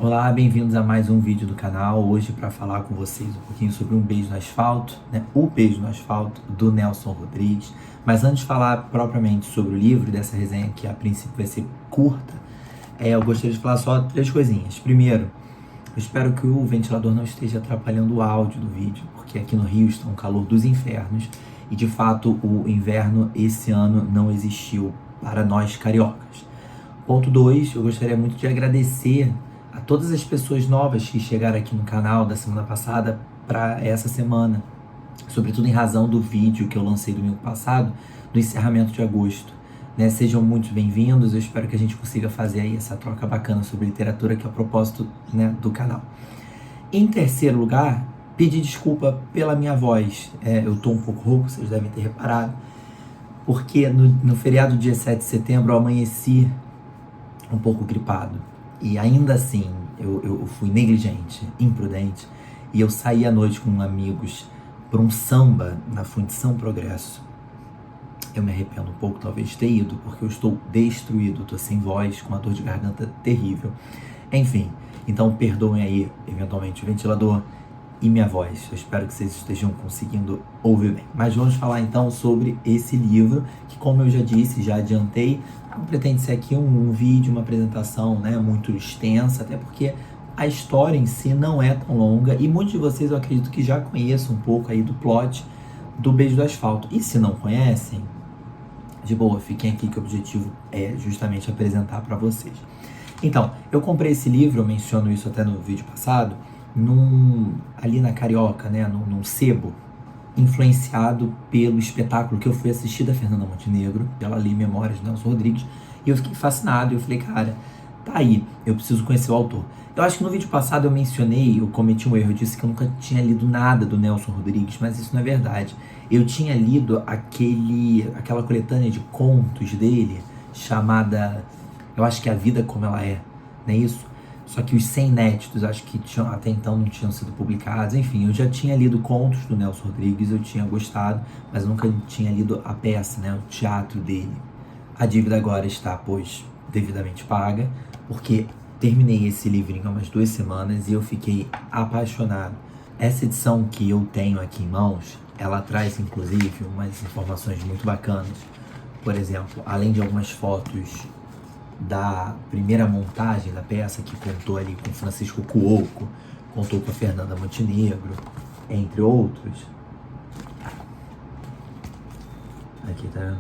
Olá, bem-vindos a mais um vídeo do canal. Hoje para falar com vocês um pouquinho sobre Um Beijo no Asfalto, né? O Beijo no Asfalto, do Nelson Rodrigues. Mas antes de falar propriamente sobre o livro, dessa resenha que a princípio vai ser curta, eu gostaria de falar só três coisinhas. Primeiro, eu espero que o ventilador não esteja atrapalhando o áudio do vídeo, porque aqui no Rio está um calor dos infernos e de fato o inverno esse ano não existiu para nós cariocas. Ponto 2, eu gostaria muito de agradecer a todas as pessoas novas que chegaram aqui no canal da semana passada para essa semana, sobretudo em razão do vídeo que eu lancei domingo passado, do encerramento de agosto. Né? Sejam muito bem-vindos, eu espero que a gente consiga fazer aí essa troca bacana sobre literatura, que é o propósito, né, do canal. Em terceiro lugar, pedir desculpa pela minha voz. Eu tô um pouco rouco, vocês devem ter reparado, porque no feriado dia 7 de setembro eu amanheci um pouco gripado. E ainda assim, eu fui negligente, imprudente, e eu saí à noite com amigos para um samba na Fundição Progresso. Eu me arrependo um pouco, talvez, de ter ido, porque eu estou destruído, estou sem voz, com uma dor de garganta terrível. Enfim, então perdoem aí, eventualmente, o ventilador e minha voz. Eu espero que vocês estejam conseguindo ouvir bem. Mas vamos falar então sobre esse livro, que, como eu já disse, já adiantei, não pretende ser aqui um vídeo, uma apresentação, né, muito extensa, até porque a história em si não é tão longa e muitos de vocês, eu acredito que já conheçam um pouco aí do plot do Beijo do Asfalto. E se não conhecem, de boa, fiquem aqui que o objetivo é justamente apresentar para vocês. Então, eu comprei esse livro, eu menciono isso até no vídeo passado, ali na Carioca, né, num sebo, influenciado pelo espetáculo que eu fui assistir da Fernanda Montenegro, dela ali, Memórias de Nelson Rodrigues, e eu fiquei fascinado, eu falei, cara, tá aí, eu preciso conhecer o autor. Eu acho que no vídeo passado eu mencionei, eu cometi um erro, eu disse que eu nunca tinha lido nada do Nelson Rodrigues, mas isso não é verdade. Eu tinha lido aquela coletânea de contos dele, chamada, eu acho que é A Vida Como Ela É, não é isso? Só que os 100 inéditos, acho que até então não tinham sido publicados. Enfim, eu já tinha lido contos do Nelson Rodrigues, eu tinha gostado, mas nunca tinha lido a peça, né, o teatro dele. A dívida agora está, pois, devidamente paga, porque terminei esse livrinho há umas 2 semanas e eu fiquei apaixonado. Essa edição que eu tenho aqui em mãos, ela traz, inclusive, umas informações muito bacanas. Por exemplo, além de algumas fotos da primeira montagem da peça, que contou ali com Francisco Cuoco, contou com a Fernanda Montenegro, entre outros. Aqui, tá vendo?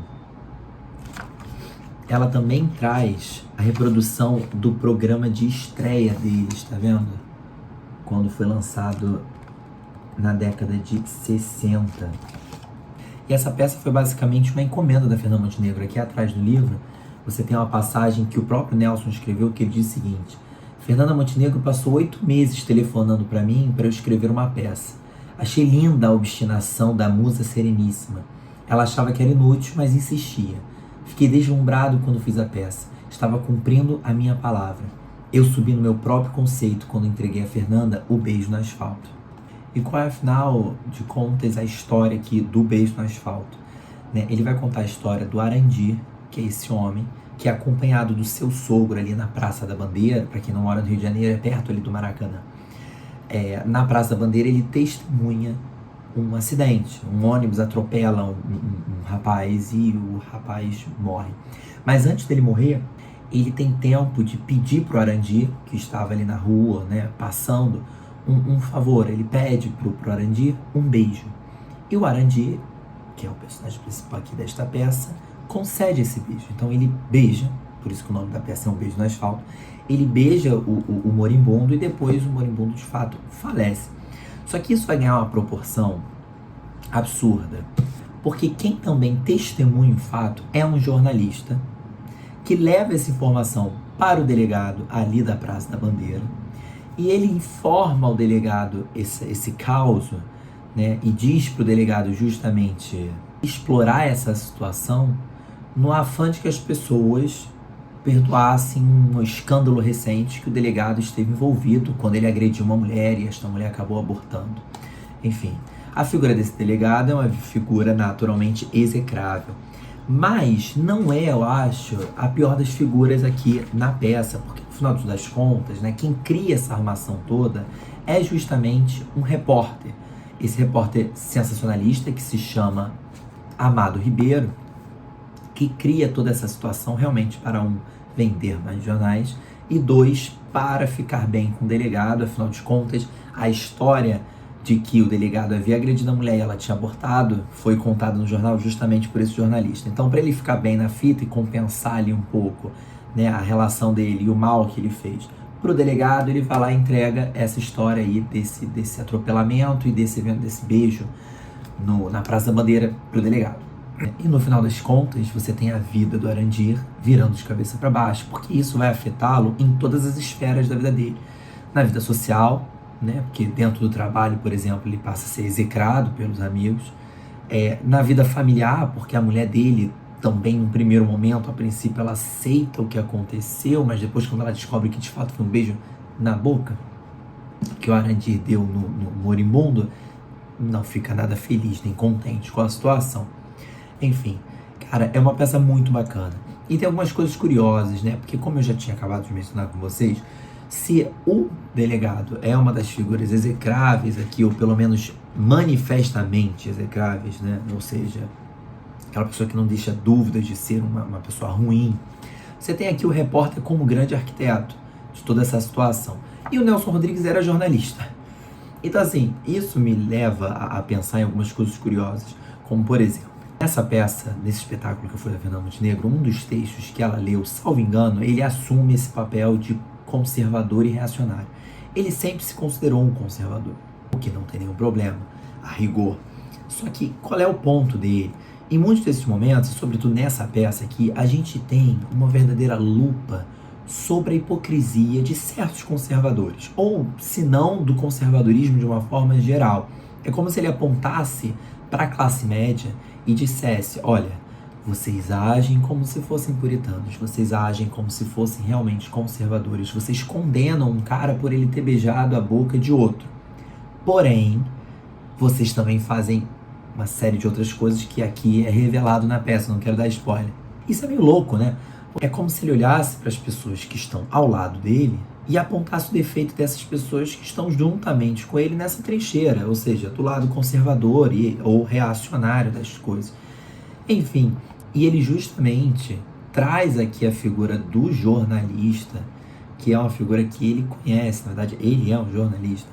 Ela também traz a reprodução do programa de estreia deles, tá vendo? Quando foi lançado na década de 60. E essa peça foi basicamente uma encomenda da Fernanda Montenegro. Aqui atrás do livro, você tem uma passagem que o próprio Nelson escreveu, que ele diz o seguinte: Fernanda Montenegro passou 8 meses telefonando para mim para eu escrever uma peça. Achei linda a obstinação da musa sereníssima. Ela achava que era inútil, mas insistia. Fiquei deslumbrado quando fiz a peça. Estava cumprindo a minha palavra. Eu subi no meu próprio conceito quando entreguei a Fernanda O Beijo no Asfalto. E qual é, afinal de contas, a história aqui do Beijo no Asfalto? Né? Ele vai contar a história do Arandir, que é esse homem, que é acompanhado do seu sogro ali na Praça da Bandeira. Para quem não mora no Rio de Janeiro, é perto ali do Maracanã. Na Praça da Bandeira, ele testemunha um acidente. Um ônibus atropela um rapaz e o rapaz morre. Mas antes dele morrer, ele tem tempo de pedir pro Arandir, que estava ali na rua, né, passando, um favor. Ele pede pro Arandir um beijo. E o Arandir, que é o personagem principal aqui desta peça, concede esse beijo. Então ele beija, por isso que o nome da peça é Um Beijo no Asfalto. Ele beija o moribundo e depois o moribundo de fato falece. Só que isso vai ganhar uma proporção absurda, porque quem também testemunha o fato é um jornalista que leva essa informação para o delegado ali da Praça da Bandeira, e ele informa ao delegado esse caos, né, e diz para o delegado justamente explorar essa situação no afã de que as pessoas perdoassem um escândalo recente que o delegado esteve envolvido quando ele agrediu uma mulher e esta mulher acabou abortando. Enfim, a figura desse delegado é uma figura naturalmente execrável. Mas não é, eu acho, a pior das figuras aqui na peça, porque no final das contas, né, quem cria essa armação toda é justamente um repórter. Esse repórter sensacionalista que se chama Amado Ribeiro, que cria toda essa situação realmente para vender mais jornais e dois, para ficar bem com o delegado. Afinal de contas, a história de que o delegado havia agredido a mulher e ela tinha abortado foi contada no jornal justamente por esse jornalista. Então, para ele ficar bem na fita e compensar ali um pouco, né, a relação dele e o mal que ele fez para o delegado, ele vai lá e entrega essa história aí desse atropelamento e desse evento, desse beijo na Praça da Bandeira para o delegado. E no final das contas, você tem a vida do Arandir virando de cabeça para baixo, porque isso vai afetá-lo em todas as esferas da vida dele. Na vida social, né, porque dentro do trabalho, por exemplo, ele passa a ser execrado pelos amigos. Na vida familiar, porque a mulher dele também, no primeiro momento, a princípio, ela aceita o que aconteceu, mas depois, quando ela descobre que de fato foi um beijo na boca que o Arandir deu no moribundo, não fica nada feliz nem contente com a situação. Enfim, cara, é uma peça muito bacana. E tem algumas coisas curiosas, né? Porque como eu já tinha acabado de mencionar com vocês, se o delegado é uma das figuras execráveis aqui, ou pelo menos manifestamente execráveis, né? Ou seja, aquela pessoa que não deixa dúvidas de ser uma pessoa ruim, você tem aqui o repórter como grande arquiteto de toda essa situação. E o Nelson Rodrigues era jornalista. Então, assim, isso me leva a pensar em algumas coisas curiosas, como, por exemplo, nessa peça, nesse espetáculo que foi da Fernanda Montenegro, um dos textos que ela leu, salvo engano, ele assume esse papel de conservador e reacionário. Ele sempre se considerou um conservador, o que não tem nenhum problema, a rigor. Só que qual é o ponto dele? Em muitos desses momentos, sobretudo nessa peça aqui, a gente tem uma verdadeira lupa sobre a hipocrisia de certos conservadores, ou se não do conservadorismo de uma forma geral. É como se ele apontasse para a classe média e dissesse: olha, vocês agem como se fossem puritanos, vocês agem como se fossem realmente conservadores, vocês condenam um cara por ele ter beijado a boca de outro. Porém, vocês também fazem uma série de outras coisas que aqui é revelado na peça, não quero dar spoiler. Isso é meio louco, né? É como se ele olhasse para as pessoas que estão ao lado dele e apontasse o defeito dessas pessoas que estão juntamente com ele nessa trincheira, ou seja, do lado conservador ou reacionário das coisas. Enfim, e ele justamente traz aqui a figura do jornalista, que é uma figura que ele conhece, na verdade ele é um jornalista,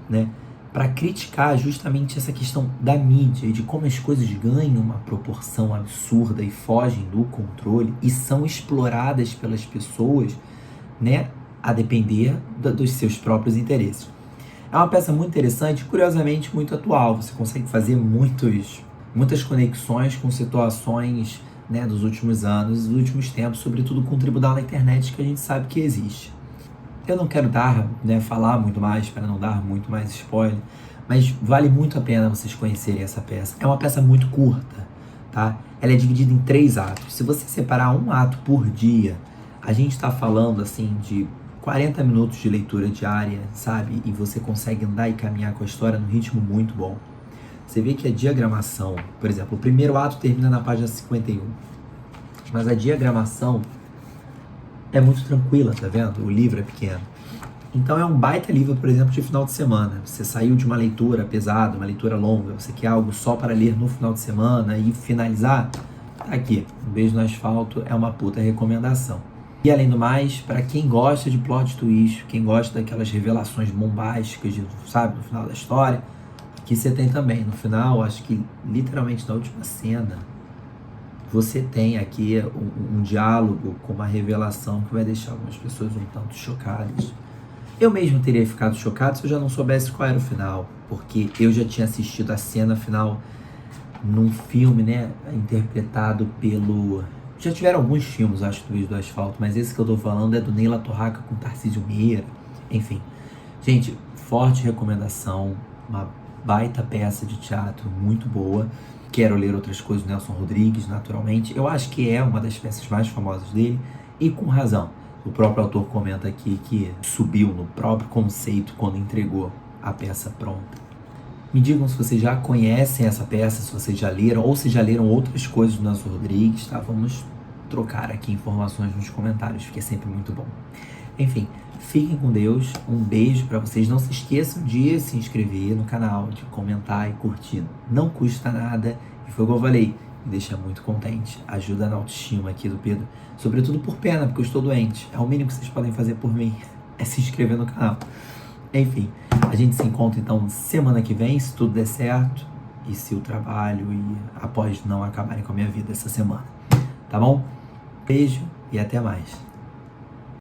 né? Para criticar justamente essa questão da mídia e de como as coisas ganham uma proporção absurda e fogem do controle e são exploradas pelas pessoas, né, a depender dos seus próprios interesses. É uma peça muito interessante, curiosamente muito atual. Você consegue fazer muitas conexões com situações, né, dos últimos anos, dos últimos tempos, sobretudo com o tribunal da internet que a gente sabe que existe. Eu não quero falar muito mais para não dar muito mais spoiler, mas vale muito a pena vocês conhecerem essa peça. É uma peça muito curta, tá? Ela é dividida em 3 atos. Se você separar um ato por dia, a gente está falando assim de 40 minutos de leitura diária, sabe? E você consegue andar e caminhar com a história num ritmo muito bom. Você vê que a diagramação, por exemplo, o primeiro ato termina na página 51, mas a diagramação é muito tranquila, tá vendo? O livro é pequeno. Então é um baita livro, por exemplo, de final de semana. Você saiu de uma leitura pesada, uma leitura longa, você quer algo só para ler no final de semana e finalizar? Tá aqui, Um Beijo no Asfalto é uma puta recomendação. E além do mais, para quem gosta de plot twist, quem gosta daquelas revelações bombásticas, sabe, no final da história, aqui você tem também, no final, acho que literalmente na última cena, você tem aqui um diálogo com uma revelação que vai deixar algumas pessoas um tanto chocadas. Eu mesmo teria ficado chocado se eu já não soubesse qual era o final, porque eu já tinha assistido a cena final num filme, né, interpretado pelo... Já tiveram alguns filmes, acho, do Beijo do Asfalto, mas esse que eu tô falando é do Neila Torraca com Tarcísio Meira. Enfim, gente, forte recomendação, uma baita peça de teatro muito boa. Quero ler outras coisas do Nelson Rodrigues, naturalmente. Eu acho que é uma das peças mais famosas dele, e com razão. O próprio autor comenta aqui que subiu no próprio conceito quando entregou a peça pronta. Me digam se vocês já conhecem essa peça, se vocês já leram, ou se já leram outras coisas do Nelson Rodrigues, tá? Vamos trocar aqui informações nos comentários, porque é sempre muito bom. Enfim, fiquem com Deus, um beijo pra vocês. Não se esqueçam de se inscrever no canal, de comentar e curtir. Não custa nada e foi como eu falei, me deixa muito contente. Ajuda na autoestima aqui do Pedro, sobretudo por pena, porque eu estou doente. É o mínimo que vocês podem fazer por mim, é se inscrever no canal. Enfim, a gente se encontra então semana que vem, se tudo der certo e se o trabalho e após não acabarem com a minha vida essa semana. Tá bom? Beijo e até mais.